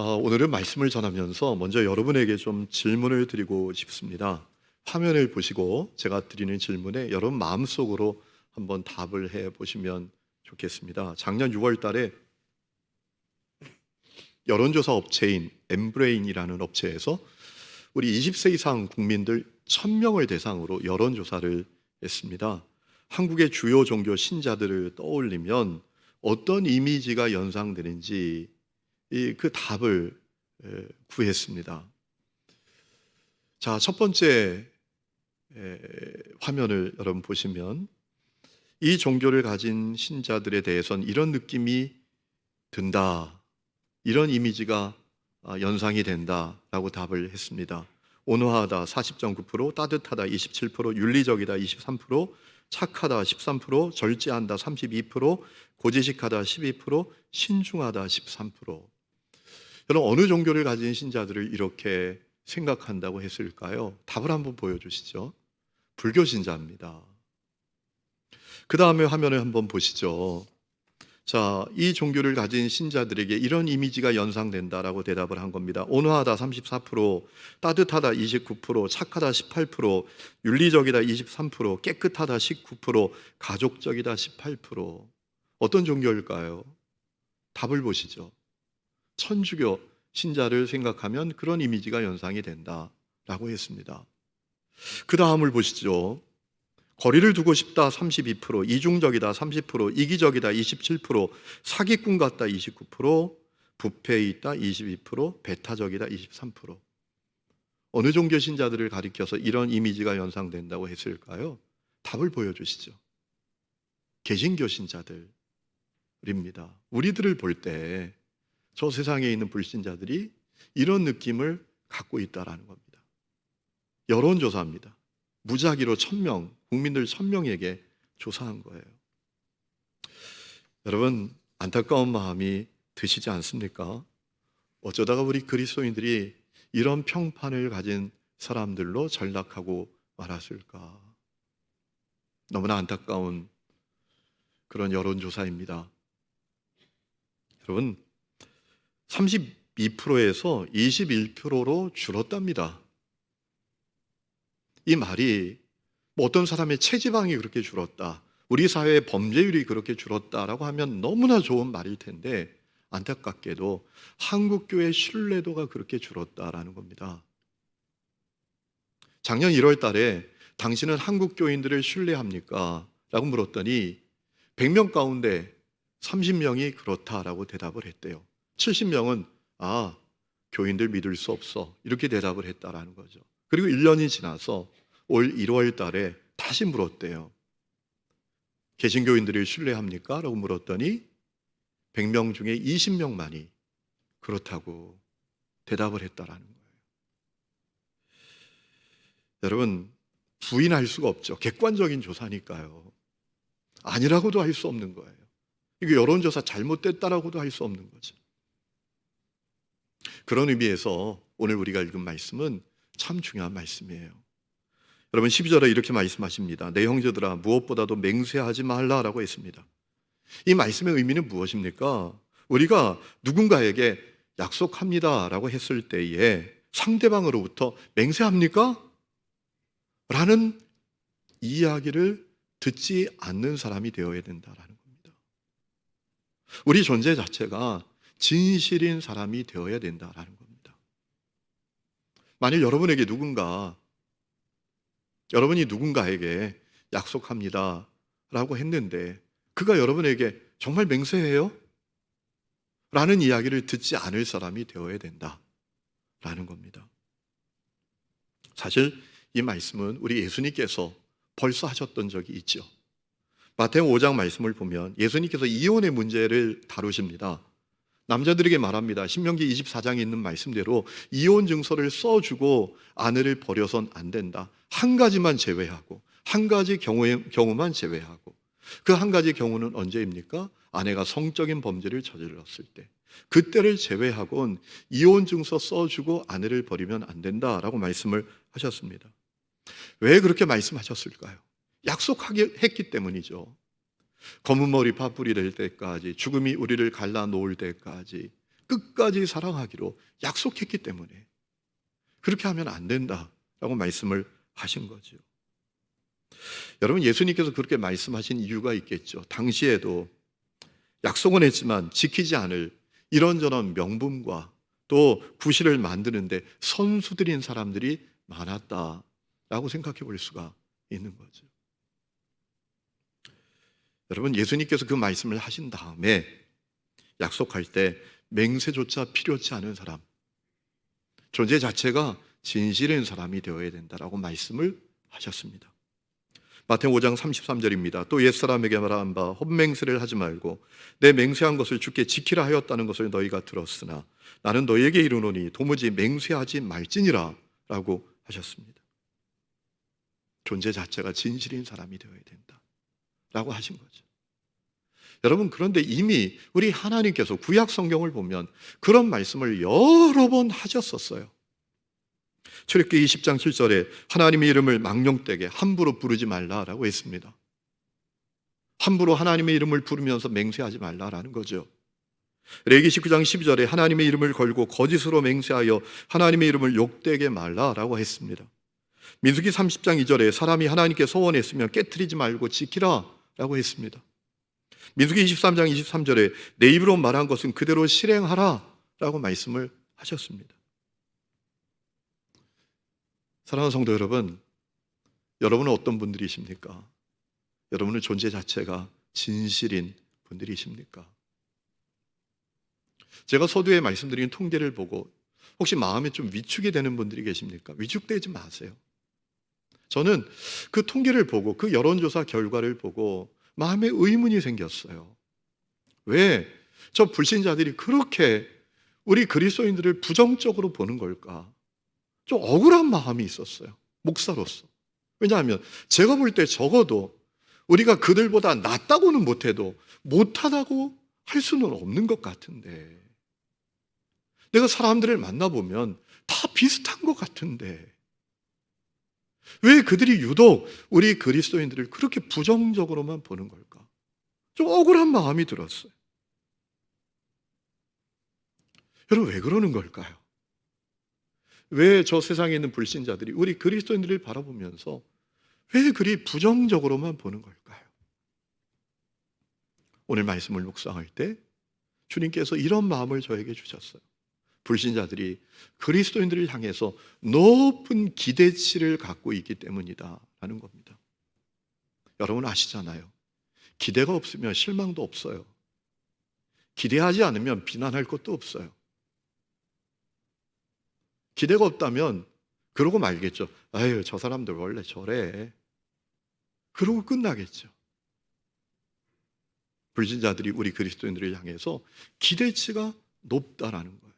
오늘은 말씀을 전하면서 먼저 여러분에게 좀 질문을 드리고 싶습니다. 화면을 보시고 제가 드리는 질문에 여러분 마음속으로 한번 답을 해 보시면 좋겠습니다. 작년 6월 달에 여론조사 업체인 엠브레인이라는 업체에서 우리 20세 이상 국민들 1000명을 대상으로 여론조사를 했습니다. 한국의 주요 종교 신자들을 떠올리면 어떤 이미지가 연상되는지 그 답을 구했습니다. 자, 첫 번째 화면을 여러분 보시면 이 종교를 가진 신자들에 대해서는 이런 느낌이 든다, 이런 이미지가 연상이 된다라고 답을 했습니다. 온화하다 40.9%, 따뜻하다 27%, 윤리적이다 23%, 착하다 13%, 절제한다 32%, 고지식하다 12%, 신중하다 13%. 여러분, 어느 종교를 가진 신자들을 이렇게 생각한다고 했을까요? 답을 한번 보여주시죠. 불교 신자입니다. 그 다음에 화면을 한번 보시죠. 자, 이 종교를 가진 신자들에게 이런 이미지가 연상된다라고 대답을 한 겁니다. 온화하다 34%, 따뜻하다 29%, 착하다 18%, 윤리적이다 23%, 깨끗하다 19%, 가족적이다 18%. 어떤 종교일까요? 답을 보시죠. 천주교 신자를 생각하면 그런 이미지가 연상이 된다라고 했습니다. 그 다음을 보시죠. 거리를 두고 싶다 32%, 이중적이다 30%, 이기적이다 27%, 사기꾼 같다 29%, 부패 있다 22%, 배타적이다 23%. 어느 종교 신자들을 가리켜서 이런 이미지가 연상된다고 했을까요? 답을 보여주시죠. 개신교 신자들입니다. 우리들을 볼 때 저 세상에 있는 불신자들이 이런 느낌을 갖고 있다라는 겁니다. 여론조사입니다. 무작위로 1000명, 국민들 1000명에게 조사한 거예요. 여러분, 안타까운 마음이 드시지 않습니까? 어쩌다가 우리 그리스도인들이 이런 평판을 가진 사람들로 전락하고 말았을까? 너무나 안타까운 그런 여론조사입니다. 여러분, 32%에서 21%로 줄었답니다. 이 말이 어떤 사람의 체지방이 그렇게 줄었다, 우리 사회의 범죄율이 그렇게 줄었다라고 하면 너무나 좋은 말일 텐데 안타깝게도 한국교회 신뢰도가 그렇게 줄었다라는 겁니다. 작년 1월 달에 당신은 한국교인들을 신뢰합니까? 라고 물었더니 100명 가운데 30명이 그렇다라고 대답을 했대요. 70명은 교인들 믿을 수 없어, 이렇게 대답을 했다라는 거죠. 그리고 1년이 지나서 올 1월 달에 다시 물었대요. 개신교인들을 신뢰합니까? 라고 물었더니 100명 중에 20명만이 그렇다고 대답을 했다라는 거예요. 여러분, 부인할 수가 없죠. 객관적인 조사니까요. 아니라고도 할 수 없는 거예요. 이게 여론조사 잘못됐다라고도 할 수 없는 거죠. 그런 의미에서 오늘 우리가 읽은 말씀은 참 중요한 말씀이에요. 여러분, 12절에 이렇게 말씀하십니다. 내 형제들아, 무엇보다도 맹세하지 말라라고 했습니다. 이 말씀의 의미는 무엇입니까? 우리가 누군가에게 약속합니다라고 했을 때에 상대방으로부터 맹세합니까? 라는 이야기를 듣지 않는 사람이 되어야 된다라는 겁니다. 우리 존재 자체가 진실인 사람이 되어야 된다라는 겁니다. 만일 여러분이 누군가에게 약속합니다 라고 했는데 그가 여러분에게 정말 맹세해요? 라는 이야기를 듣지 않을 사람이 되어야 된다라는 겁니다. 사실 이 말씀은 우리 예수님께서 벌써 하셨던 적이 있죠. 마태복음 5장 말씀을 보면 예수님께서 이혼의 문제를 다루십니다. 남자들에게 말합니다. 신명기 24장에 있는 말씀대로 이혼 증서를 써주고 아내를 버려선 안 된다. 한 가지만 제외하고, 한 가지 경우만 제외하고. 그 한 가지 경우는 언제입니까? 아내가 성적인 범죄를 저질렀을 때. 그때를 제외하고는 이혼 증서 써주고 아내를 버리면 안 된다라고 말씀을 하셨습니다. 왜 그렇게 말씀하셨을까요? 약속하게 했기 때문이죠. 검은 머리 파뿌리 될 때까지, 죽음이 우리를 갈라 놓을 때까지 끝까지 사랑하기로 약속했기 때문에 그렇게 하면 안 된다라고 말씀을 하신 거죠. 여러분, 예수님께서 그렇게 말씀하신 이유가 있겠죠. 당시에도 약속은 했지만 지키지 않을 이런저런 명분과 또 구실을 만드는데 선수들인 사람들이 많았다라고 생각해 볼 수가 있는 거죠. 여러분, 예수님께서 그 말씀을 하신 다음에 약속할 때 맹세조차 필요치 않은 사람, 존재 자체가 진실인 사람이 되어야 된다라고 말씀을 하셨습니다. 마태복음 5장 33절입니다. 또 옛사람에게 말한 바 헛맹세를 하지 말고 내 맹세한 것을 주께 지키라 하였다는 것을 너희가 들었으나 나는 너희에게 이르노니 도무지 맹세하지 말지니라 라고 하셨습니다. 존재 자체가 진실인 사람이 되어야 된다 라고 하신 거죠. 여러분, 그런데 이미 우리 하나님께서 구약 성경을 보면 그런 말씀을 여러 번 하셨었어요. 출애굽기 20장 7절에 하나님의 이름을 망령되게 함부로 부르지 말라라고 했습니다. 함부로 하나님의 이름을 부르면서 맹세하지 말라라는 거죠. 레위기 19장 12절에 하나님의 이름을 걸고 거짓으로 맹세하여 하나님의 이름을 욕되게 말라라고 했습니다. 민수기 30장 2절에 사람이 하나님께 소원했으면 깨트리지 말고 지키라라고 했습니다. 민수기 23장 23절에 내 입으로 말한 것은 그대로 실행하라라고 말씀을 하셨습니다. 사랑하는 성도 여러분, 여러분은 어떤 분들이십니까? 여러분은 존재 자체가 진실인 분들이십니까? 제가 서두에 말씀드린 통계를 보고 혹시 마음에 좀 위축이 되는 분들이 계십니까? 위축되지 마세요. 저는 그 통계를 보고 그 여론조사 결과를 보고 마음에 의문이 생겼어요. 왜 저 불신자들이 그렇게 우리 그리스도인들을 부정적으로 보는 걸까? 좀 억울한 마음이 있었어요. 목사로서. 왜냐하면 제가 볼 때 적어도 우리가 그들보다 낫다고는 못해도 못하다고 할 수는 없는 것 같은데, 내가 사람들을 만나보면 다 비슷한 것 같은데 왜 그들이 유독 우리 그리스도인들을 그렇게 부정적으로만 보는 걸까? 좀 억울한 마음이 들었어요. 여러분, 왜 그러는 걸까요? 왜 저 세상에 있는 불신자들이 우리 그리스도인들을 바라보면서 왜 그리 부정적으로만 보는 걸까요? 오늘 말씀을 묵상할 때 주님께서 이런 마음을 저에게 주셨어요. 불신자들이 그리스도인들을 향해서 높은 기대치를 갖고 있기 때문이다 라는 겁니다. 여러분 아시잖아요. 기대가 없으면 실망도 없어요. 기대하지 않으면 비난할 것도 없어요. 기대가 없다면 그러고 말겠죠. 아유, 저 사람들 원래 저래. 그러고 끝나겠죠. 불신자들이 우리 그리스도인들을 향해서 기대치가 높다라는 거예요.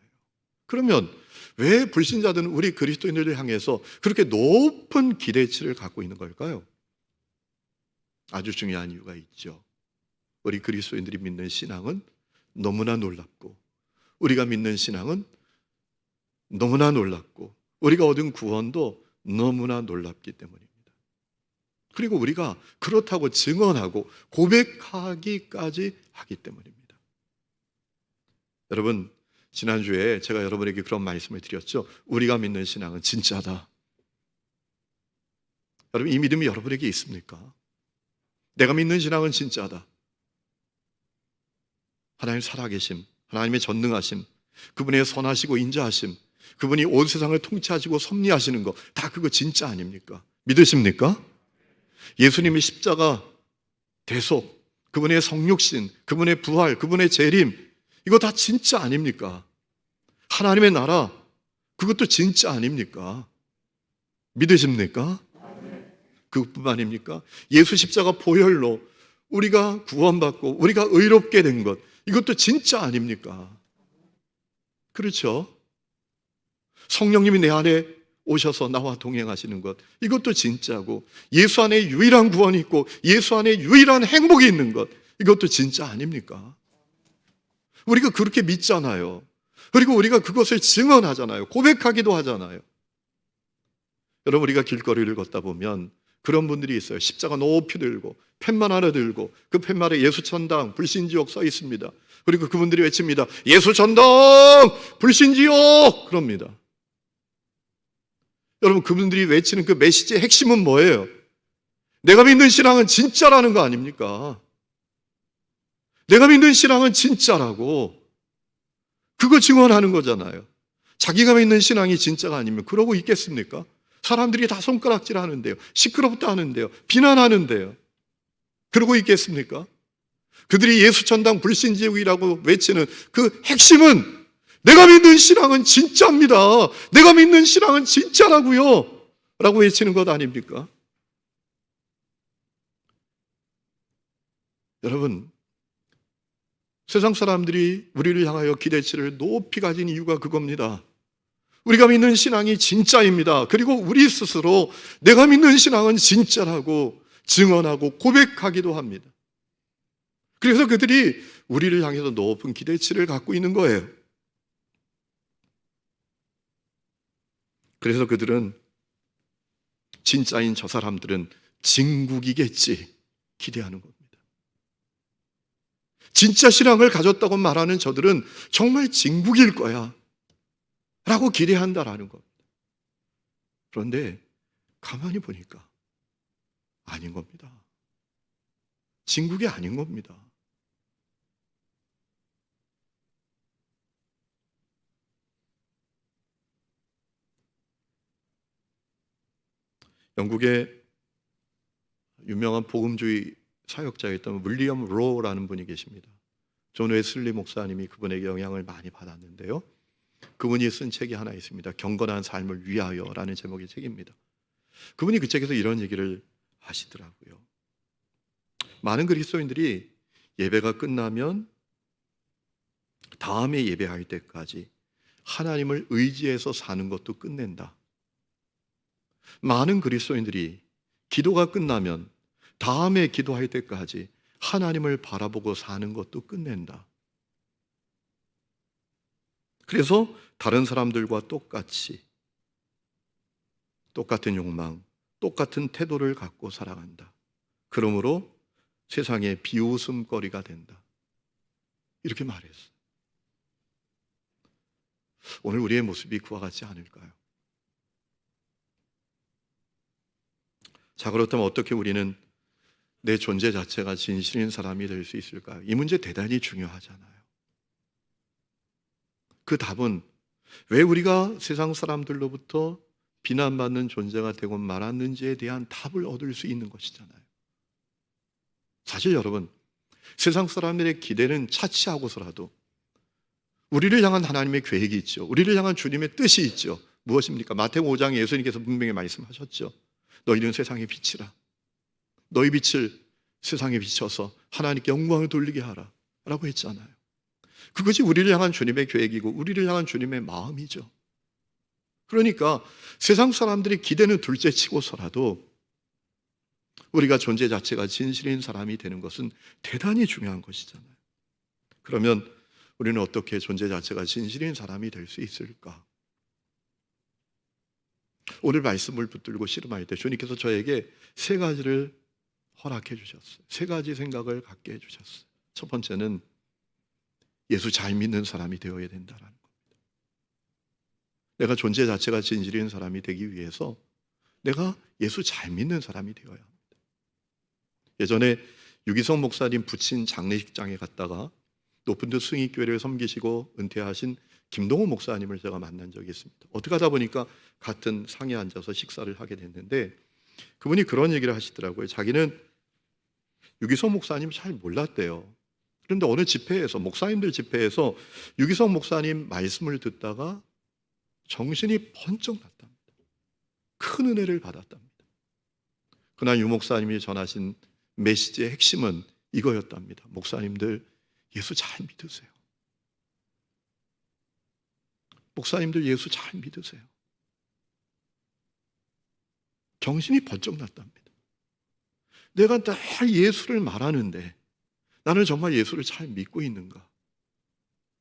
그러면 왜 불신자들은 우리 그리스도인들을 향해서 그렇게 높은 기대치를 갖고 있는 걸까요? 아주 중요한 이유가 있죠. 우리 그리스도인들이 믿는 신앙은 너무나 놀랍고, 우리가 믿는 신앙은 너무나 놀랍고, 우리가 얻은 구원도 너무나 놀랍기 때문입니다. 그리고 우리가 그렇다고 증언하고 고백하기까지 하기 때문입니다. 여러분, 지난주에 제가 여러분에게 그런 말씀을 드렸죠. 우리가 믿는 신앙은 진짜다. 여러분, 이 믿음이 여러분에게 있습니까? 내가 믿는 신앙은 진짜다. 하나님 살아계심, 하나님의 전능하심, 그분의 선하시고 인자하심, 그분이 온 세상을 통치하시고 섭리하시는 거, 다 그거 진짜 아닙니까? 믿으십니까? 예수님의 십자가 대속, 그분의 성육신, 그분의 부활, 그분의 재림, 이거 다 진짜 아닙니까? 하나님의 나라, 그것도 진짜 아닙니까? 믿으십니까? 그것뿐만입니까? 예수 십자가 보혈로 우리가 구원받고 우리가 의롭게 된 것, 이것도 진짜 아닙니까? 그렇죠? 성령님이 내 안에 오셔서 나와 동행하시는 것, 이것도 진짜고, 예수 안에 유일한 구원이 있고 예수 안에 유일한 행복이 있는 것, 이것도 진짜 아닙니까? 우리가 그렇게 믿잖아요. 그리고 우리가 그것을 증언하잖아요. 고백하기도 하잖아요. 여러분, 우리가 길거리를 걷다 보면 그런 분들이 있어요. 십자가 높이 들고 팻말 하나 들고 그 팻말에 예수천당 불신지옥 써 있습니다. 그리고 그분들이 외칩니다. 예수천당 불신지옥 그럽니다. 여러분, 그분들이 외치는 그 메시지의 핵심은 뭐예요? 내가 믿는 신앙은 진짜라는 거 아닙니까? 내가 믿는 신앙은 진짜라고 그거 증언하는 거잖아요. 자기가 믿는 신앙이 진짜가 아니면 그러고 있겠습니까? 사람들이 다 손가락질 하는데요, 시끄럽다 하는데요, 비난하는데요, 그러고 있겠습니까? 그들이 예수천당 불신지옥이라고 외치는 그 핵심은 내가 믿는 신앙은 진짜입니다, 내가 믿는 신앙은 진짜라고요 라고 외치는 것 아닙니까? 여러분, 세상 사람들이 우리를 향하여 기대치를 높이 가진 이유가 그겁니다. 우리가 믿는 신앙이 진짜입니다. 그리고 우리 스스로 내가 믿는 신앙은 진짜라고 증언하고 고백하기도 합니다. 그래서 그들이 우리를 향해서 높은 기대치를 갖고 있는 거예요. 그래서 그들은 진짜인 저 사람들은 진국이겠지 기대하는 겁니다. 진짜 신앙을 가졌다고 말하는 저들은 정말 진국일 거야 라고 기대한다라는 겁니다. 그런데 가만히 보니까 아닌 겁니다. 진국이 아닌 겁니다. 영국의 유명한 복음주의 사역자였던 윌리엄 로라는 분이 계십니다. 존 웨슬리 목사님이 그분에게 영향을 많이 받았는데요, 그분이 쓴 책이 하나 있습니다. 경건한 삶을 위하여라는 제목의 책입니다. 그분이 그 책에서 이런 얘기를 하시더라고요. 많은 그리스도인들이 예배가 끝나면 다음에 예배할 때까지 하나님을 의지해서 사는 것도 끝낸다. 많은 그리스도인들이 기도가 끝나면 다음에 기도할 때까지 하나님을 바라보고 사는 것도 끝낸다. 그래서 다른 사람들과 똑같은 욕망, 똑같은 태도를 갖고 살아간다. 그러므로 세상에 비웃음거리가 된다. 이렇게 말했어요. 오늘 우리의 모습이 그와 같지 않을까요? 자, 그렇다면 어떻게 우리는 내 존재 자체가 진실인 사람이 될 수 있을까요? 이 문제 대단히 중요하잖아요. 그 답은 왜 우리가 세상 사람들로부터 비난받는 존재가 되고 말았는지에 대한 답을 얻을 수 있는 것이잖아요. 사실 여러분, 세상 사람들의 기대는 차치하고서라도 우리를 향한 하나님의 계획이 있죠. 우리를 향한 주님의 뜻이 있죠. 무엇입니까? 마태복음 5장에 예수님께서 분명히 말씀하셨죠. 너희는 세상의 빛이라. 너희 빛을 세상에 비춰서 하나님께 영광을 돌리게 하라 라고 했잖아요. 그것이 우리를 향한 주님의 계획이고 우리를 향한 주님의 마음이죠. 그러니까 세상 사람들이 기대는 둘째치고서라도 우리가 존재 자체가 진실인 사람이 되는 것은 대단히 중요한 것이잖아요. 그러면 우리는 어떻게 존재 자체가 진실인 사람이 될 수 있을까? 오늘 말씀을 붙들고 씨름할 때 주님께서 저에게 세 가지를 허락해 주셨어요. 세 가지 생각을 갖게 해주셨어요. 첫 번째는 예수 잘 믿는 사람이 되어야 된다는 겁니다. 내가 존재 자체가 진실인 사람이 되기 위해서 내가 예수 잘 믿는 사람이 되어야 합니다. 예전에 유기성 목사님 부친 장례식장에 갔다가 높은 듯 승익교회를 섬기시고 은퇴하신 김동호 목사님을 제가 만난 적이 있습니다. 어떻게 하다 보니까 같은 상에 앉아서 식사를 하게 됐는데 그분이 그런 얘기를 하시더라고요. 자기는 유기성 목사님 잘 몰랐대요. 그런데 어느 집회에서, 목사님들 집회에서 유기성 목사님 말씀을 듣다가 정신이 번쩍 났답니다. 큰 은혜를 받았답니다. 그날 유 목사님이 전하신 메시지의 핵심은 이거였답니다. 목사님들 예수 잘 믿으세요. 목사님들 예수 잘 믿으세요. 정신이 번쩍 났답니다. 내가 다 예수를 말하는데 나는 정말 예수를 잘 믿고 있는가?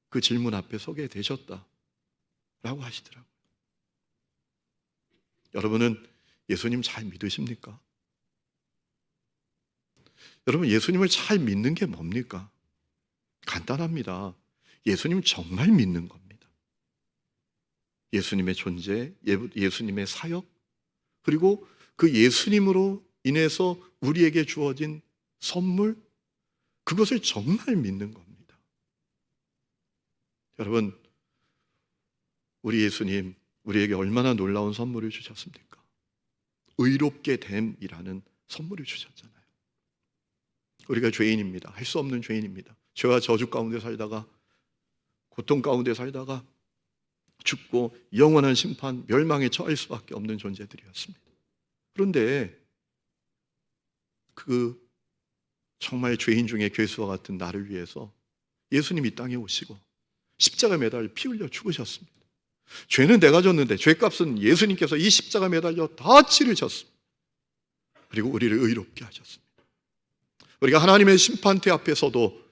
그 질문 앞에 서게 되셨다라고 하시더라고요. 여러분은 예수님 잘 믿으십니까? 여러분, 예수님을 잘 믿는 게 뭡니까? 간단합니다. 예수님 정말 믿는 겁니다. 예수님의 존재, 예수님의 사역, 그리고 그 예수님으로 인해서 우리에게 주어진 선물, 그것을 정말 믿는 겁니다. 여러분, 우리 예수님 우리에게 얼마나 놀라운 선물을 주셨습니까? 의롭게 됨이라는 선물을 주셨잖아요. 우리가 죄인입니다. 할 수 없는 죄인입니다. 죄와 저주 가운데 살다가, 고통 가운데 살다가 죽고 영원한 심판, 멸망에 처할 수밖에 없는 존재들이었습니다. 그런데 그 정말 죄인 중에 괴수와 같은 나를 위해서 예수님이 이 땅에 오시고 십자가 매달려 피 흘려 죽으셨습니다. 죄는 내가 졌는데 죄값은 예수님께서 이 십자가 매달려 다 치르셨습니다. 그리고 우리를 의롭게 하셨습니다. 우리가 하나님의 심판대 앞에서도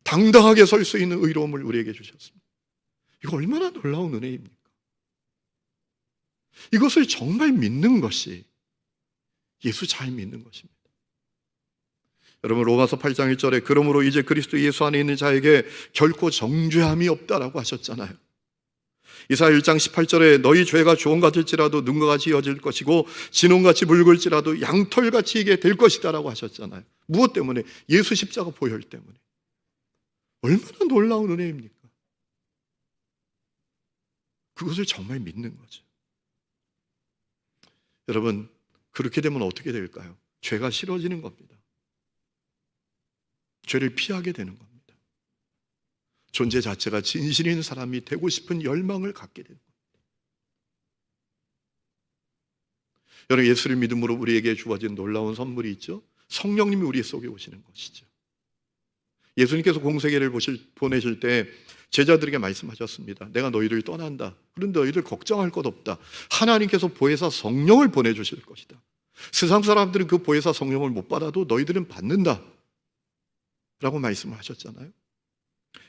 당당하게 설 수 있는 의로움을 우리에게 주셨습니다. 이거 얼마나 놀라운 은혜입니까? 이것을 정말 믿는 것이 예수 잘 믿는 것입니다. 여러분, 로마서 8장 1절에 그러므로 이제 그리스도 예수 안에 있는 자에게 결코 정죄함이 없다라고 하셨잖아요. 이사야 1장 18절에 너희 죄가 주홍 같을지라도 눈과 같이 이어질 것이고 진홍같이 붉을지라도 양털같이 이게 될 것이다라고 하셨잖아요. 무엇 때문에? 예수 십자가 보혈 때문에. 얼마나 놀라운 은혜입니까? 그것을 정말 믿는 거죠. 여러분, 그렇게 되면 어떻게 될까요? 죄가 싫어지는 겁니다. 죄를 피하게 되는 겁니다. 존재 자체가 진실인 사람이 되고 싶은 열망을 갖게 되는 겁니다. 여러분, 예수를 믿음으로 우리에게 주어진 놀라운 선물이 있죠. 성령님이 우리 속에 오시는 것이죠. 예수님께서 공생애를 보내실 때 제자들에게 말씀하셨습니다. 내가 너희를 떠난다. 그런데 너희들 걱정할 것 없다. 하나님께서 보혜사 성령을 보내주실 것이다. 세상 사람들은 그 보혜사 성령을 못 받아도 너희들은 받는다 라고 말씀을 하셨잖아요.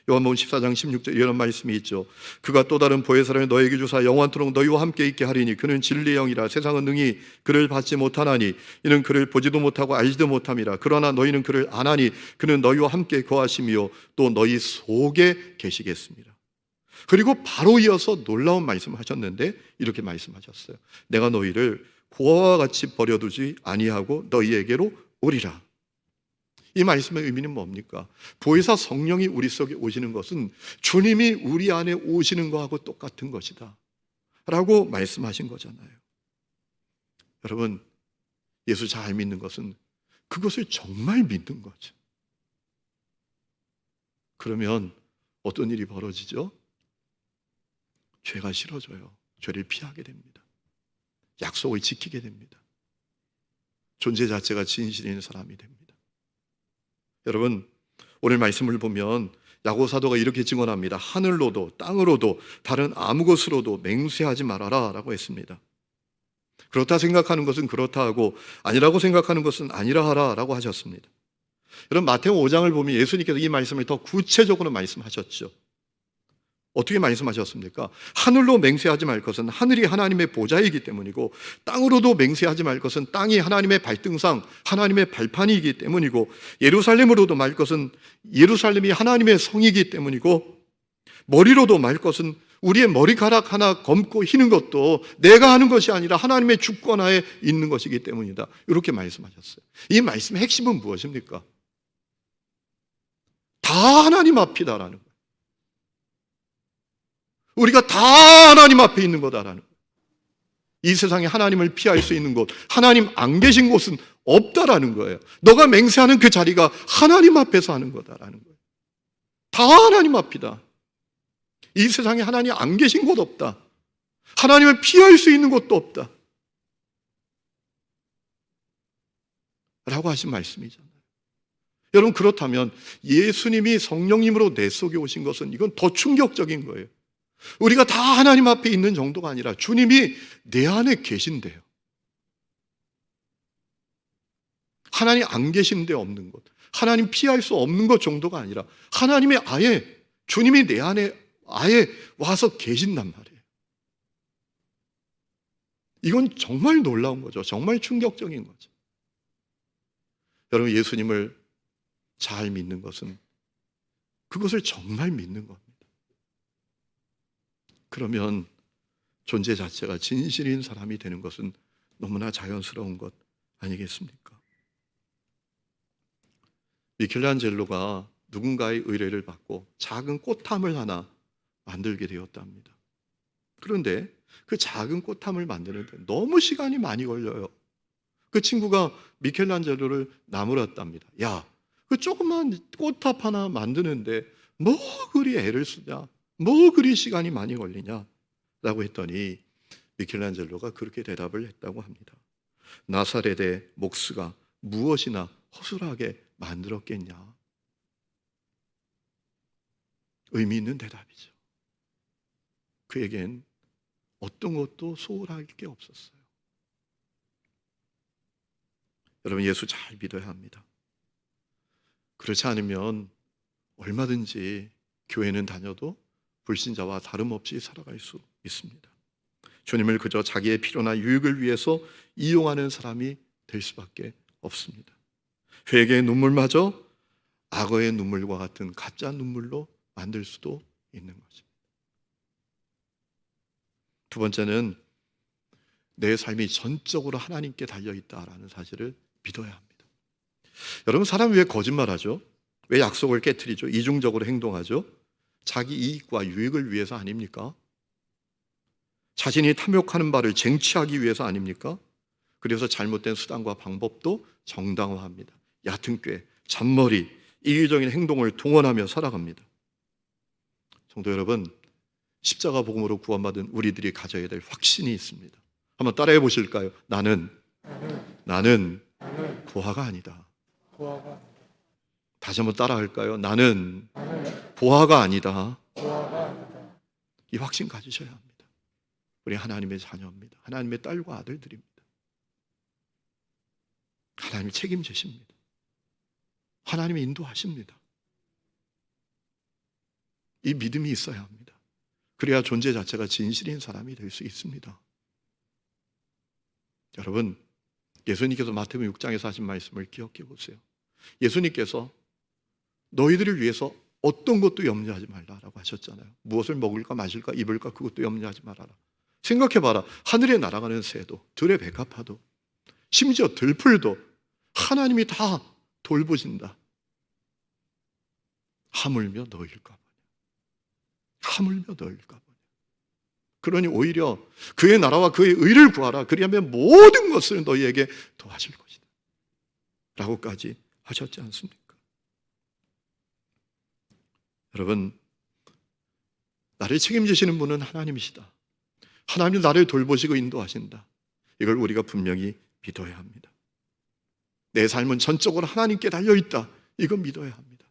요한복음 14장 16절 이런 말씀이 있죠. 그가 또 다른 보혜사를 너에게 주사 영원토록 너희와 함께 있게 하리니 그는 진리의 영이라. 세상은 능히 그를 받지 못하나니 이는 그를 보지도 못하고 알지도 못함이라. 그러나 너희는 그를 아나니 그는 너희와 함께 거하시며 또 너희 속에 계시겠습니다. 그리고 바로 이어서 놀라운 말씀을 하셨는데 이렇게 말씀하셨어요. 내가 너희를 고아와 같이 버려두지 아니하고 너희에게로 오리라. 이 말씀의 의미는 뭡니까? 보혜사 성령이 우리 속에 오시는 것은 주님이 우리 안에 오시는 것하고 똑같은 것이다 라고 말씀하신 거잖아요. 여러분, 예수 잘 믿는 것은 그것을 정말 믿는 거죠. 그러면 어떤 일이 벌어지죠? 죄가 싫어져요. 죄를 피하게 됩니다. 약속을 지키게 됩니다. 존재 자체가 진실인 사람이 됩니다. 여러분, 오늘 말씀을 보면 야고보 사도가 이렇게 증언합니다. 하늘로도 땅으로도 다른 아무 것으로도 맹세하지 말아라 라고 했습니다. 그렇다 생각하는 것은 그렇다 하고 아니라고 생각하는 것은 아니라 하라 라고 하셨습니다. 여러분, 마태복음 5장을 보면 예수님께서 이 말씀을 더 구체적으로 말씀하셨죠. 어떻게 말씀하셨습니까? 하늘로 맹세하지 말 것은 하늘이 하나님의 보좌이기 때문이고 땅으로도 맹세하지 말 것은 땅이 하나님의 발등상, 하나님의 발판이기 때문이고 예루살렘으로도 말 것은 예루살렘이 하나님의 성이기 때문이고 머리로도 말 것은 우리의 머리카락 하나 검고 희는 것도 내가 하는 것이 아니라 하나님의 주권하에 있는 것이기 때문이다. 이렇게 말씀하셨어요. 이 말씀의 핵심은 무엇입니까? 다 하나님 앞이다라는 거예요. 우리가 다 하나님 앞에 있는 거다라는 거예요. 이 세상에 하나님을 피할 수 있는 곳, 하나님 안 계신 곳은 없다라는 거예요. 너가 맹세하는 그 자리가 하나님 앞에서 하는 거다라는 거예요. 다 하나님 앞이다. 이 세상에 하나님 안 계신 곳 없다. 하나님을 피할 수 있는 곳도 없다 라고 하신 말씀이잖아요. 여러분, 그렇다면 예수님이 성령님으로 내 속에 오신 것은 이건 더 충격적인 거예요. 우리가 다 하나님 앞에 있는 정도가 아니라 주님이 내 안에 계신대요. 하나님 안 계신 데 없는 것, 하나님 피할 수 없는 것 정도가 아니라 하나님의 아예, 주님이 내 안에 아예 와서 계신단 말이에요. 이건 정말 놀라운 거죠. 정말 충격적인 거죠. 여러분, 예수님을 잘 믿는 것은 그것을 정말 믿는 겁니다. 그러면 존재 자체가 진실인 사람이 되는 것은 너무나 자연스러운 것 아니겠습니까? 미켈란젤로가 누군가의 의뢰를 받고 작은 꽃함을 하나 만들게 되었답니다. 그런데 그 작은 꽃함을 만드는데 너무 시간이 많이 걸려요. 그 친구가 미켈란젤로를 나무랐답니다. 야, 그 조그만 꽃탑 하나 만드는데 뭐 그리 애를 쓰냐? 뭐 그리 시간이 많이 걸리냐? 라고 했더니 미켈란젤로가 그렇게 대답을 했다고 합니다. 나사렛의 목수가 무엇이나 허술하게 만들었겠냐? 의미 있는 대답이죠. 그에겐 어떤 것도 소홀할 게 없었어요. 여러분, 예수 잘 믿어야 합니다. 그렇지 않으면 얼마든지 교회는 다녀도 불신자와 다름없이 살아갈 수 있습니다. 주님을 그저 자기의 필요나 유익을 위해서 이용하는 사람이 될 수밖에 없습니다. 회개의 눈물마저 악어의 눈물과 같은 가짜 눈물로 만들 수도 있는 것입니다. 두 번째는 내 삶이 전적으로 하나님께 달려있다라는 사실을 믿어야 합니다. 여러분, 사람이 왜 거짓말하죠? 왜 약속을 깨트리죠? 이중적으로 행동하죠? 자기 이익과 유익을 위해서 아닙니까? 자신이 탐욕하는 바를 쟁취하기 위해서 아닙니까? 그래서 잘못된 수단과 방법도 정당화합니다. 얕은 꾀, 잔머리, 이기적인 행동을 동원하며 살아갑니다. 성도 여러분, 십자가 복음으로 구원받은 우리들이 가져야 될 확신이 있습니다. 한번 따라해 보실까요? 나는 보화가 아니다. 다시 한번 따라할까요? 나는 보화가 아니다. 이 확신 가지셔야 합니다. 우리 하나님의 자녀입니다. 하나님의 딸과 아들들입니다. 하나님이 책임지십니다. 하나님이 인도하십니다. 이 믿음이 있어야 합니다. 그래야 존재 자체가 진실인 사람이 될 수 있습니다. 여러분, 예수님께서 마태복음 6장에서 하신 말씀을 기억해 보세요. 예수님께서 너희들을 위해서 어떤 것도 염려하지 말라라고 하셨잖아요. 무엇을 먹을까 마실까 입을까 그것도 염려하지 말아라. 생각해봐라. 하늘에 날아가는 새도, 들의 백합화도, 심지어 들풀도 하나님이 다 돌보신다. 하물며 너일까 보냐. 하물며 너일까 보냐. 그러니 오히려 그의 나라와 그의 의를 구하라. 그리하면 모든 것을 너희에게 도와줄 것이다. 라고까지 하셨지 않습니까? 여러분, 나를 책임지시는 분은 하나님이시다. 하나님이 나를 돌보시고 인도하신다. 이걸 우리가 분명히 믿어야 합니다. 내 삶은 전적으로 하나님께 달려있다. 이거 믿어야 합니다.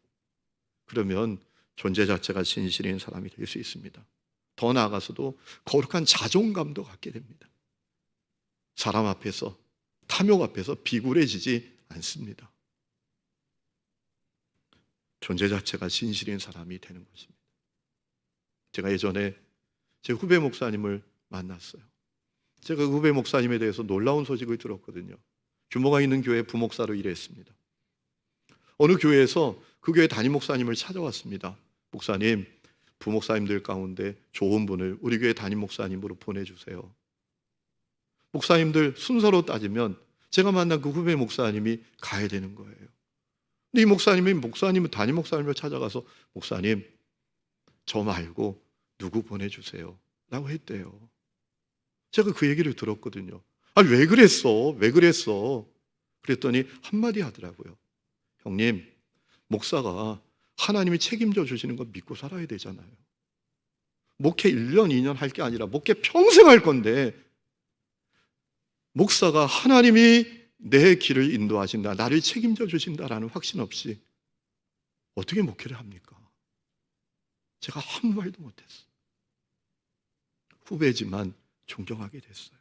그러면 존재 자체가 진실인 사람이 될 수 있습니다. 더 나아가서도 거룩한 자존감도 갖게 됩니다. 사람 앞에서, 탐욕 앞에서 비굴해지지 않습니다. 존재 자체가 진실인 사람이 되는 것입니다. 제가 예전에 제 후배 목사님을 만났어요. 제가 그 후배 목사님에 대해서 놀라운 소식을 들었거든요. 규모가 있는 교회 부목사로 일했습니다. 어느 교회에서 그 교회 담임 목사님을 찾아왔습니다. 목사님, 부목사님들 가운데 좋은 분을 우리 교회 담임 목사님으로 보내주세요. 목사님들 순서로 따지면 제가 만난 그 후배 목사님이 가야 되는 거예요. 근데 이 목사님은 담임 목사님을 찾아가서 목사님, 저 말고 누구 보내주세요 라고 했대요. 제가 그 얘기를 들었거든요. 아니, 왜 그랬어? 왜 그랬어? 그랬더니 한마디 하더라고요. 형님, 목사가 하나님이 책임져 주시는 거 믿고 살아야 되잖아요. 목회 1년, 2년 할 게 아니라 목회 평생 할 건데 목사가 하나님이 내 길을 인도하신다, 나를 책임져 주신다라는 확신 없이 어떻게 목회를 합니까? 제가 아무 말도 못했어요. 후배지만 존경하게 됐어요.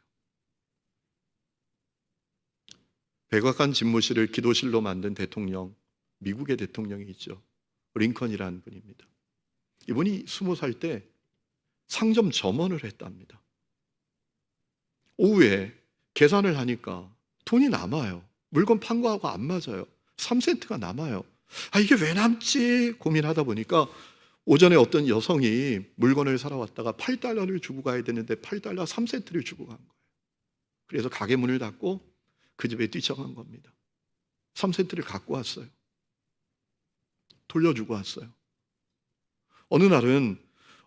백악관 집무실을 기도실로 만든 대통령, 미국의 대통령이 있죠. 링컨이라는 분입니다. 이분이 20살 때 상점 점원을 했답니다. 오후에 계산을 하니까 돈이 남아요. 물건 판 거하고 안 맞아요. 3센트가 남아요. 이게 왜 남지 고민하다 보니까 오전에 어떤 여성이 물건을 사러 왔다가 8달러를 주고 가야 되는데 8달러 3센트를 주고 간 거예요. 그래서 가게 문을 닫고 그 집에 뛰쳐간 겁니다. 3센트를 갖고 왔어요. 돌려주고 왔어요. 어느 날은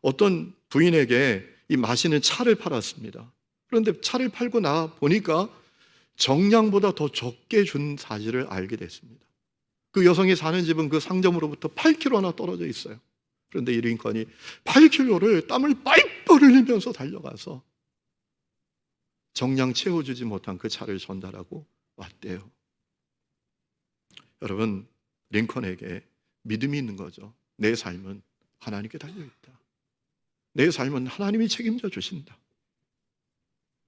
어떤 부인에게 이 마시는 차를 팔았습니다. 그런데 차를 팔고 나 보니까 정량보다 더 적게 준 사실을 알게 됐습니다. 그 여성이 사는 집은 그 상점으로부터 8km나 떨어져 있어요. 그런데 이 링컨이 8km를 땀을 빨뻘 흘리면서 달려가서 정량 채워주지 못한 그 차를 전달하고 왔대요. 여러분, 링컨에게 믿음이 있는 거죠. 내 삶은 하나님께 달려있다. 내 삶은 하나님이 책임져 주신다.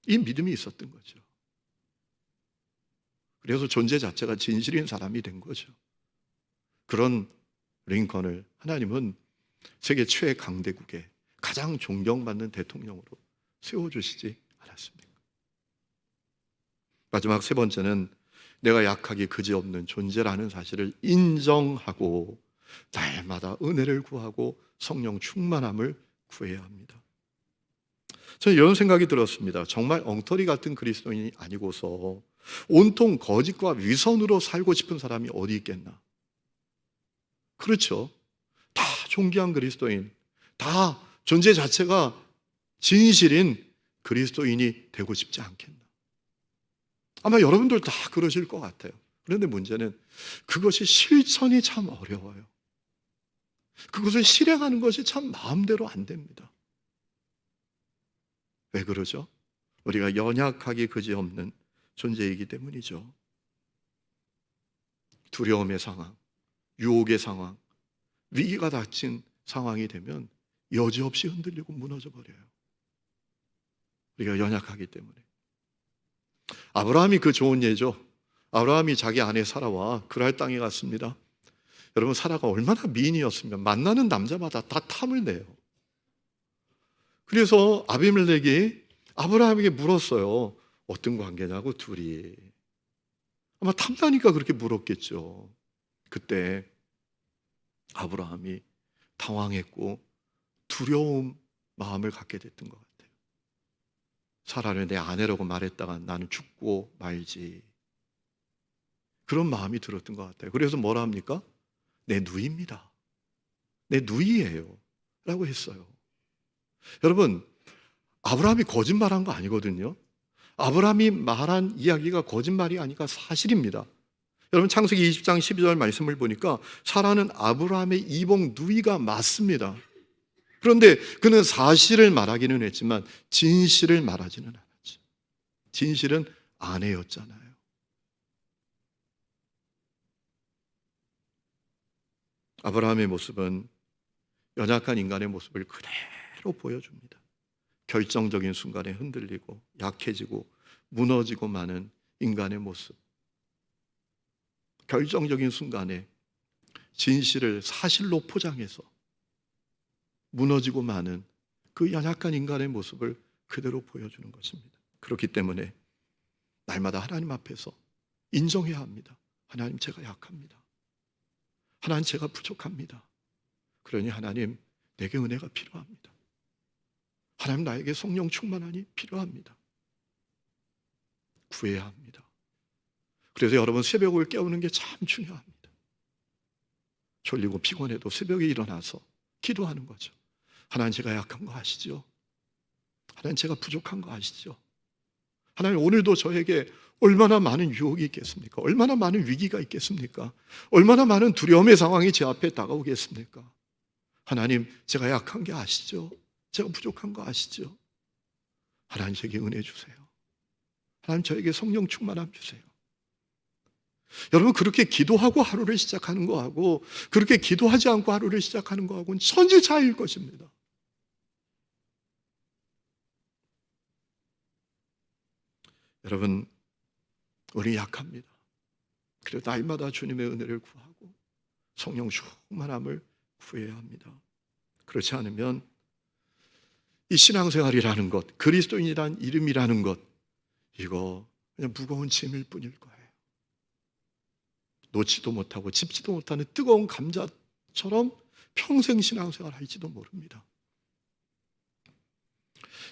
이 믿음이 있었던 거죠. 그래서 존재 자체가 진실인 사람이 된 거죠. 그런 링컨을 하나님은 세계 최강대국의 가장 존경받는 대통령으로 세워주시지 않았습니까? 마지막 세 번째는 내가 약하기 그지없는 존재라는 사실을 인정하고 날마다 은혜를 구하고 성령 충만함을 구해야 합니다. 저는 이런 생각이 들었습니다. 정말 엉터리 같은 그리스도인이 아니고서 온통 거짓과 위선으로 살고 싶은 사람이 어디 있겠나? 그렇죠. 다 존귀한 그리스도인, 다 존재 자체가 진실인 그리스도인이 되고 싶지 않겠나? 아마 여러분들 다 그러실 것 같아요. 그런데 문제는 그것이 실천이 참 어려워요. 그것을 실행하는 것이 참 마음대로 안 됩니다. 왜 그러죠? 우리가 연약하기 그지없는 존재이기 때문이죠. 두려움의 상황, 유혹의 상황, 위기가 닥친 상황이 되면 여지없이 흔들리고 무너져 버려요. 우리가 연약하기 때문에. 아브라함이 그 좋은 예죠. 아브라함이 자기 아내 사라와 그랄 땅에 갔습니다. 여러분, 사라가 얼마나 미인이었으면 만나는 남자마다 다 탐을 내요. 그래서 아비멜렉이 아브라함에게 물었어요. 어떤 관계냐고 둘이. 아마 탐나니까 그렇게 물었겠죠. 그때 아브라함이 당황했고 두려움 마음을 갖게 됐던 것 같아요. 사라를 내 아내라고 말했다가 나는 죽고 말지. 그런 마음이 들었던 것 같아요. 그래서 뭐라 합니까? 내 누이입니다. 내 누이예요. 라고 했어요. 여러분, 아브라함이 거짓말한 거 아니거든요. 아브라함이 말한 이야기가 거짓말이 아니라 사실입니다. 여러분, 창세기 20장 12절 말씀을 보니까 사라는 아브라함의 이복 누이가 맞습니다. 그런데 그는 사실을 말하기는 했지만 진실을 말하지는 않았죠. 진실은 아내였잖아요. 아브라함의 모습은 연약한 인간의 모습을 그대로 보여줍니다. 결정적인 순간에 흔들리고 약해지고 무너지고 마는 인간의 모습. 결정적인 순간에 진실을 사실로 포장해서 무너지고 마는 그 연약한 인간의 모습을 그대로 보여주는 것입니다. 그렇기 때문에 날마다 하나님 앞에서 인정해야 합니다. 하나님, 제가 약합니다. 하나님, 제가 부족합니다. 그러니 하나님, 내게 은혜가 필요합니다. 하나님, 나에게 성령 충만함이 필요합니다. 구해야 합니다. 그래서 여러분, 새벽을 깨우는 게 참 중요합니다. 졸리고 피곤해도 새벽에 일어나서 기도하는 거죠. 하나님, 제가 약한 거 아시죠? 하나님, 제가 부족한 거 아시죠? 하나님, 오늘도 저에게 얼마나 많은 유혹이 있겠습니까? 얼마나 많은 위기가 있겠습니까? 얼마나 많은 두려움의 상황이 제 앞에 다가오겠습니까? 하나님, 제가 약한 게 아시죠? 제가 부족한 거 아시죠? 하나님, 제게 은혜 주세요. 하나님, 저에게 성령 충만함 주세요. 여러분, 그렇게 기도하고 하루를 시작하는 거하고 그렇게 기도하지 않고 하루를 시작하는 거하고는 천지 차이일 것입니다. 여러분, 우리 약합니다. 그래서 날마다 주님의 은혜를 구하고 성령 충만함을 구해야 합니다. 그렇지 않으면 이 신앙생활이라는 것, 그리스도인이란 이름이라는 것, 이거 그냥 무거운 짐일 뿐일 거예요. 놓지도 못하고 짚지도 못하는 뜨거운 감자처럼 평생 신앙생활 할지도 모릅니다.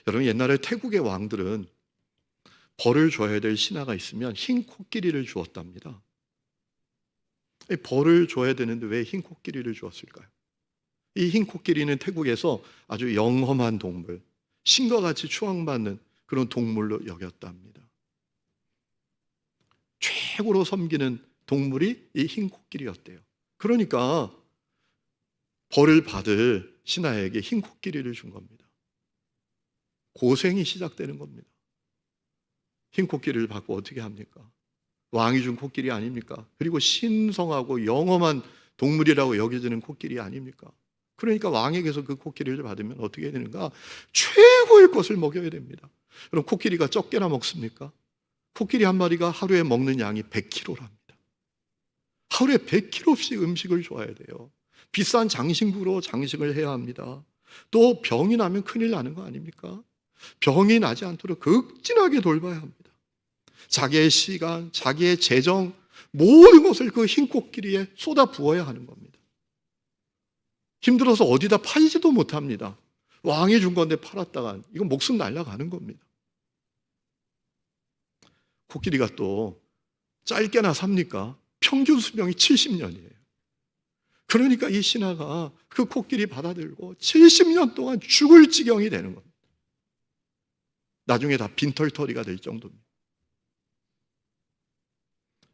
여러분, 옛날에 태국의 왕들은 벌을 줘야 될 신하가 있으면 흰 코끼리를 주었답니다. 벌을 줘야 되는데 왜 흰 코끼리를 주었을까요? 이 흰 코끼리는 태국에서 아주 영험한 동물, 신과 같이 추앙받는 그런 동물로 여겼답니다. 최고로 섬기는 동물이 이 흰 코끼리였대요. 그러니까 벌을 받을 신하에게 흰 코끼리를 준 겁니다. 고생이 시작되는 겁니다. 흰 코끼리를 받고 어떻게 합니까? 왕이 준 코끼리 아닙니까? 그리고 신성하고 영험한 동물이라고 여겨지는 코끼리 아닙니까? 그러니까 왕에게서 그 코끼리를 받으면 어떻게 해야 되는가? 최고의 것을 먹여야 됩니다. 그럼 코끼리가 적게나 먹습니까? 코끼리 한 마리가 하루에 먹는 양이 100kg랍니다. 하루에 100kg씩 음식을 줘야 돼요. 비싼 장신구로 장식을 해야 합니다. 또 병이 나면 큰일 나는 거 아닙니까? 병이 나지 않도록 극진하게 돌봐야 합니다. 자기의 시간, 자기의 재정, 모든 것을 그 흰 코끼리에 쏟아 부어야 하는 겁니다. 힘들어서 어디다 팔지도 못합니다. 왕이 준 건데 팔았다가 이건 목숨 날아가는 겁니다. 코끼리가 또 짧게나 삽니까? 평균 수명이 70년이에요. 그러니까 이 신하가 그 코끼리 받아들고 70년 동안 죽을 지경이 되는 겁니다. 나중에 다 빈털터리가 될 정도입니다.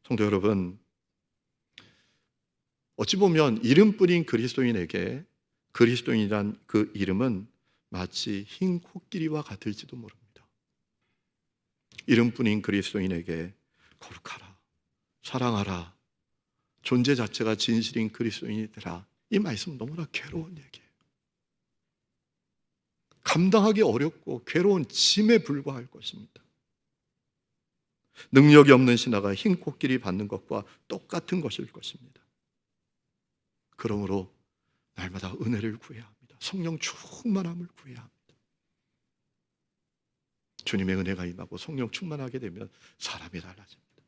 성도 여러분, 어찌 보면 이름뿐인 그리스도인에게 그리스도인이란 그 이름은 마치 흰 코끼리와 같을지도 모릅니다. 이름뿐인 그리스도인에게 거룩하라, 사랑하라, 존재 자체가 진실인 그리스도인이 되라, 이 말씀은 너무나 괴로운 얘기예요. 감당하기 어렵고 괴로운 짐에 불과할 것입니다. 능력이 없는 신하가 흰 코끼리 받는 것과 똑같은 것일 것입니다. 그러므로 날마다 은혜를 구해야 합니다. 성령 충만함을 구해야 합니다. 주님의 은혜가 임하고 성령 충만하게 되면 사람이 달라집니다.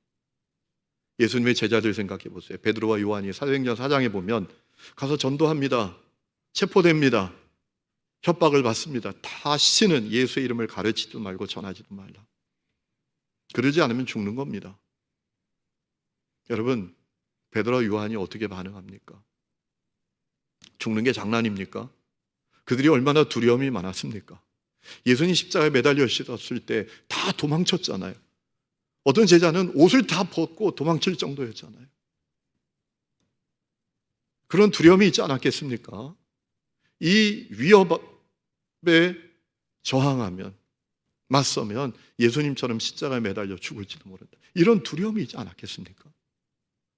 예수님의 제자들 생각해 보세요. 베드로와 요한이 사도행전 4장에 보면 가서 전도합니다. 체포됩니다. 협박을 받습니다. 다시는 예수의 이름을 가르치지도 말고 전하지도 말라. 그러지 않으면 죽는 겁니다. 여러분, 베드로와 요한이 어떻게 반응합니까? 죽는 게 장난입니까? 그들이 얼마나 두려움이 많았습니까? 예수님 십자가에 매달려 있었을 때 다 도망쳤잖아요. 어떤 제자는 옷을 다 벗고 도망칠 정도였잖아요. 그런 두려움이 있지 않았겠습니까? 이 위협에 저항하면, 맞서면 예수님처럼 십자가에 매달려 죽을지도 모른다. 이런 두려움이 있지 않았겠습니까?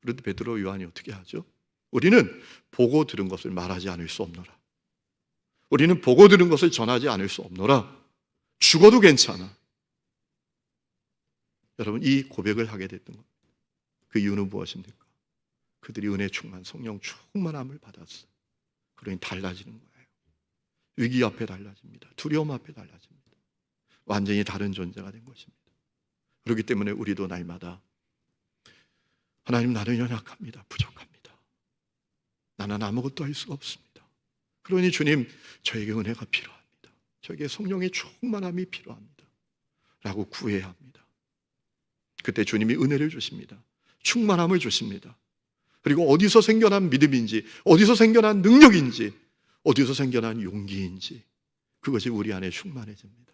그런데 베드로 요한이 어떻게 하죠? 우리는 보고 들은 것을 말하지 않을 수 없노라. 우리는 보고 들은 것을 전하지 않을 수 없노라. 죽어도 괜찮아. 여러분, 이 고백을 하게 됐던 겁니다. 그 이유는 무엇입니까? 그들이 은혜 충만, 성령 충만함을 받았어요. 그러니 달라지는 거예요. 위기 앞에 달라집니다. 두려움 앞에 달라집니다. 완전히 다른 존재가 된 것입니다. 그렇기 때문에 우리도 날마다 하나님, 나는 연약합니다. 부족합니다. 나는 아무것도 할 수가 없습니다. 그러니 주님, 저에게 은혜가 필요합니다. 저에게 성령의 충만함이 필요합니다. 라고 구해야 합니다. 그때 주님이 은혜를 주십니다. 충만함을 주십니다. 그리고 어디서 생겨난 믿음인지, 어디서 생겨난 능력인지, 어디서 생겨난 용기인지 그것이 우리 안에 충만해집니다.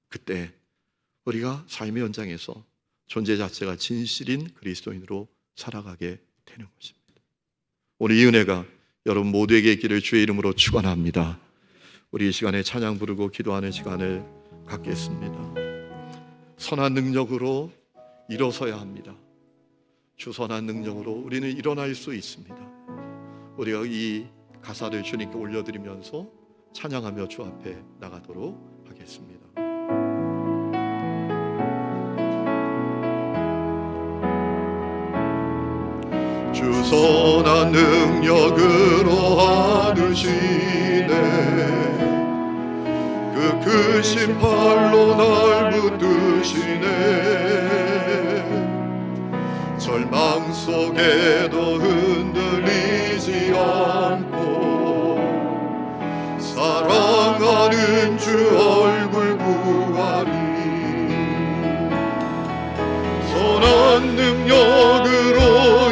그때 우리가 삶의 현장에서 존재 자체가 진실인 그리스도인으로 살아가게 되는 것입니다. 오늘 이 은혜가 여러분 모두에게 있기를 주의 이름으로 축원합니다. 우리 이 시간에 찬양 부르고 기도하는 시간을 갖겠습니다. 선한 능력으로 일어서야 합니다. 주 선한 능력으로 우리는 일어날 수 있습니다. 우리가 이 가사를 주님께 올려드리면서 찬양하며 주 앞에 나가도록 하겠습니다. 주 선한 능력으로 안으시네. 그 크신 팔로 날 붙드시네. 절망 속에도 흔들리지 않고 사랑하는 주 얼굴 구하리. 선한 능력으로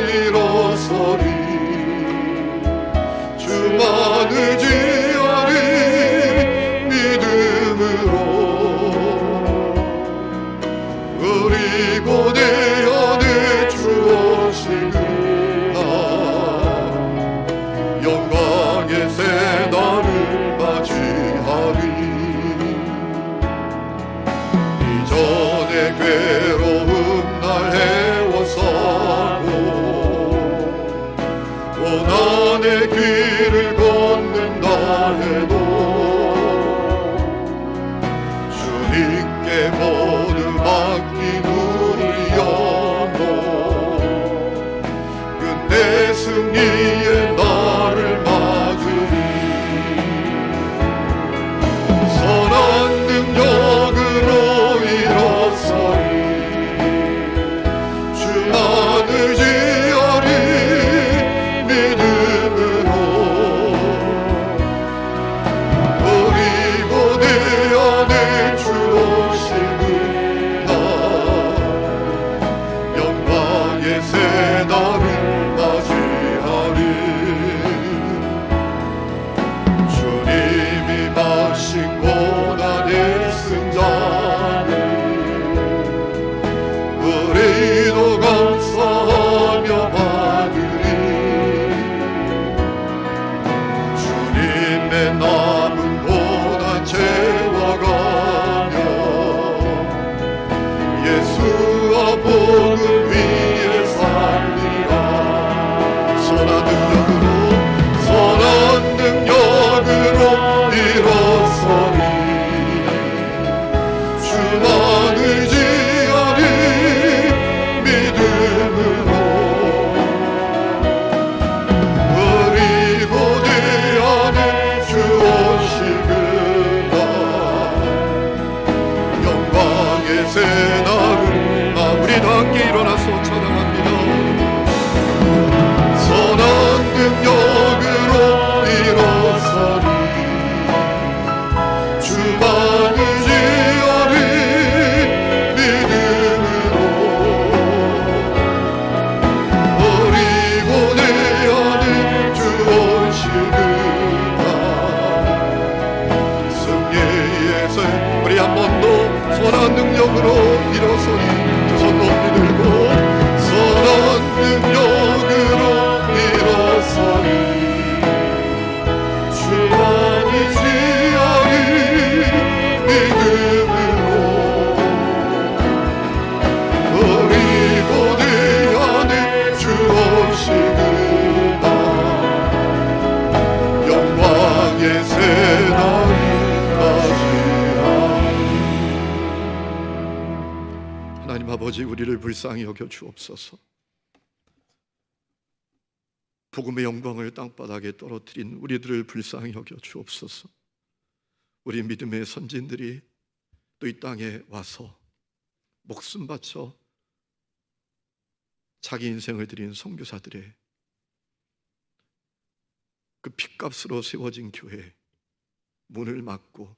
일어서리. 주만 의지하리. 믿음으로 우리 고대 안에 주오시구나. 영광의 새날을 맞이하리. 이전의 괴로움 날 헤워싸고 고난의 길을 걷는다 해도 주님께 모두 맡긴 우리 영혼 끝내 승리의 날을 맞으리. 선한 능력으로 일어서리. 주만 의지하리. 믿음으로 우리 고대 안에 주 오시구나. 영광의 새날을 맞이하리. 주님이 마신 고난의 승자를 우리도 감사하며 받으리. 주님의 남은 고난 채워가며 예수와 복음 위에 살리라. 선한 능력으로 일어서리. 주만 의지하리. 믿음으로 우리 고대 안에 주 오시구나. 영광의 새날을 우리 다 함께 일어나서 찬양합니다. 선한 능력으로 일어서리. 주만 의지하리. 믿음으로 우리 고대 안에 주 오시구나. 승리의 새 우리 한 번 더 선한 능력으로 일어서리. 두 손 높이 들고 선한 능력으로 일어서리. 주만 의지하리. 믿음으로 우리 고대 안에 주 오시구나. 영광의 새날을 맞이하리. 하나님 아버지, 우리를 불쌍히 여겨 주옵소서. 복음의 영광을 땅바닥에 떨어뜨린 우리들을 불쌍히 여겨 주옵소서. 우리 믿음의 선진들이 또 이 땅에 와서 목숨 바쳐 자기 인생을 드린 선교사들의 그 핏값으로 세워진 교회 문을 막고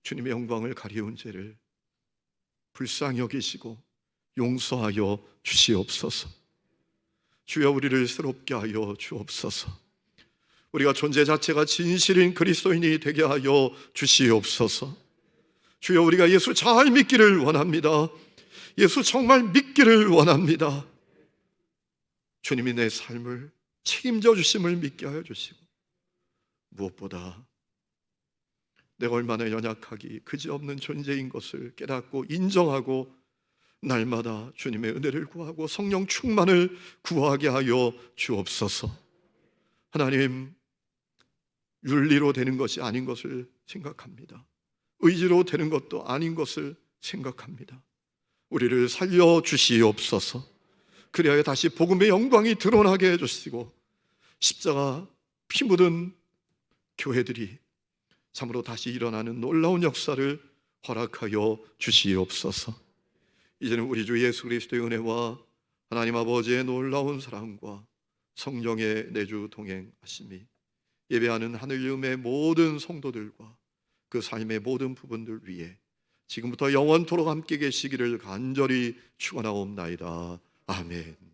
주님의 영광을 가리운 죄를 불쌍히 여기시고 용서하여 주시옵소서. 주여, 우리를 새롭게 하여 주옵소서. 우리가 존재 자체가 진실인 그리스도인이 되게 하여 주시옵소서. 주여, 우리가 예수 잘 믿기를 원합니다. 예수 정말 믿기를 원합니다. 주님이 내 삶을 책임져 주심을 믿게 하여 주시고, 무엇보다 내가 얼마나 연약하기 그지없는 존재인 것을 깨닫고 인정하고 날마다 주님의 은혜를 구하고 성령 충만을 구하게 하여 주옵소서. 하나님, 윤리로 되는 것이 아닌 것을 생각합니다. 의지로 되는 것도 아닌 것을 생각합니다. 우리를 살려 주시옵소서. 그래야 다시 복음의 영광이 드러나게 해주시고 십자가 피 묻은 교회들이 참으로 다시 일어나는 놀라운 역사를 허락하여 주시옵소서. 이제는 우리 주 예수 그리스도의 은혜와 하나님 아버지의 놀라운 사랑과 성령의 내주 동행하심이 예배하는 하늘음의 모든 성도들과 그 삶의 모든 부분들 위에 지금부터 영원토록 함께 계시기를 간절히 축원하옵나이다. 아멘.